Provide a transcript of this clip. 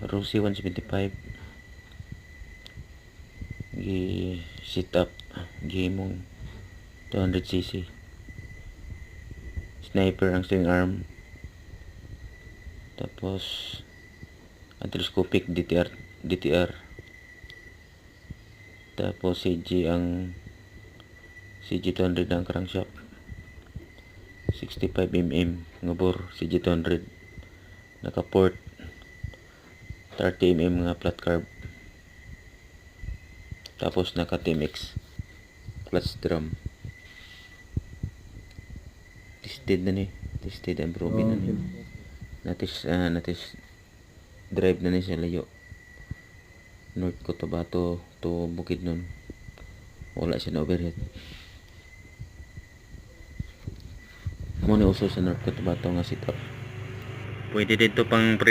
Rossi 175 gi sit up gimong 200cc. Sniper ang swing arm, tapos telescopic DTR, tapos CG200 ang crankshaft, 65mm nga bore CG200, naka port 30mm nga flat carb, tapos naka TMX clutch drum. Tested and proven na ni. Natis drive na ni sa layo, North Cotabato to Bukidnon. Wala siya na overhead. Mo ni uso sa North Cotabato nga setup. Pwede dito pang